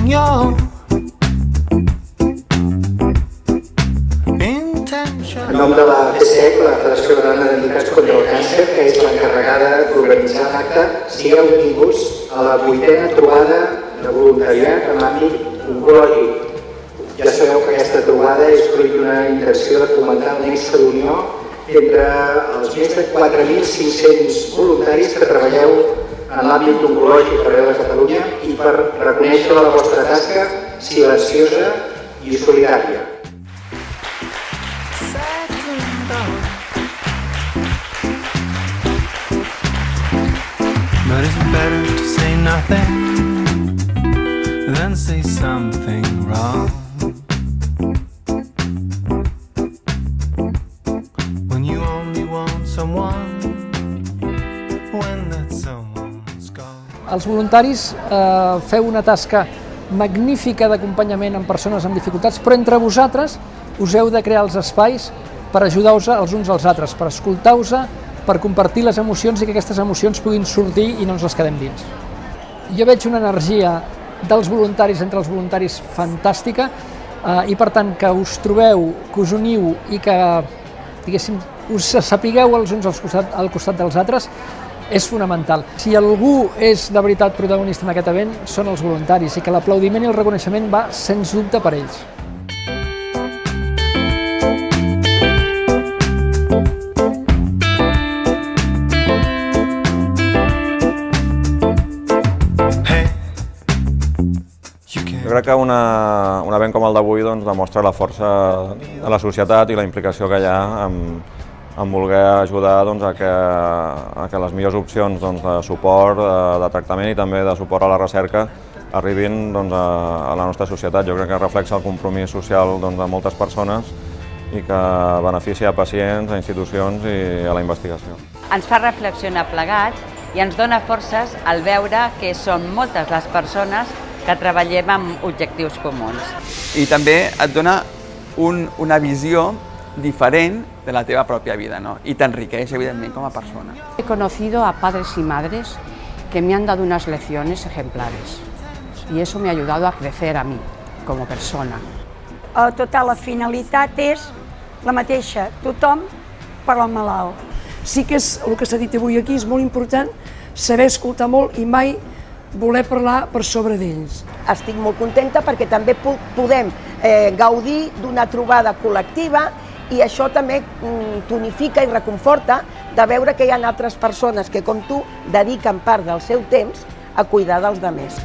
your En nom de la FCEC, la Federació Catalana d'Entitats contra el Càncer, que és l'encarregada d'organitzar l'acte, sigueu benvinguts a la 8a trobada de voluntariat en l'àmbit oncològic. Ja sabeu que aquesta trobada és fruit d'una intenció de fomentar el nexe d'unió entre els més de 4.500 voluntaris que treballeu en l'àmbit oncològic arreu de Catalunya i per reconèixer la vostra tasca silenciosa i solidària. But it's better to say nothing than say something wrong. When you only want someone, when that someone's gone. Els voluntaris feu una tasca magnífica d'acompanyament amb persones amb dificultats, però entre vosaltres us heu de crear els espais per ajudar-vos els uns als altres, per escoltar-vos, per compartir les emocions i que aquestes emocions puguin sortir i no ens les quedem dins. Jo veig una energia dels voluntaris entre els voluntaris fantàstica i per tant que us trobeu, que us uniu i que diguéssim, us sapigueu els uns al costat dels altres és fonamental. Si algú és de veritat protagonista en aquest event són els voluntaris i que l'aplaudiment i el reconeixement va sens dubte per ells. Jo crec que un event com el d'avui demostra la força de la societat i la implicació que hi ha en voler ajudar a que les millors opcions de suport, de tractament i també de suport a la recerca arribin a la nostra societat. Jo crec que reflexa el compromís social de moltes persones i que beneficia a pacients, a institucions i a la investigació. Ens fa reflexionar plegats i ens dona forces al veure que són moltes les persones que treballem amb objectius comuns. I també et dona una visió diferent de la teva pròpia vida, ¿no? Y t'enriqueix, evidentment, com a persona. He conocido a padres y madres que me han dado unas lecciones ejemplares y eso me ha ayudado a crecer a mí, como persona. Tota la finalitat és la mateixa, tothom per al malalt. Sí que és el que s'ha dit avui aquí, és molt important saber escoltar molt i mai voler parlar per sobre d'ells. Estic molt contenta perquè també podem gaudir d'una trobada col·lectiva i això també tonifica i reconforta de veure que hi ha altres persones que, com tu, dediquen part del seu temps a cuidar dels altres.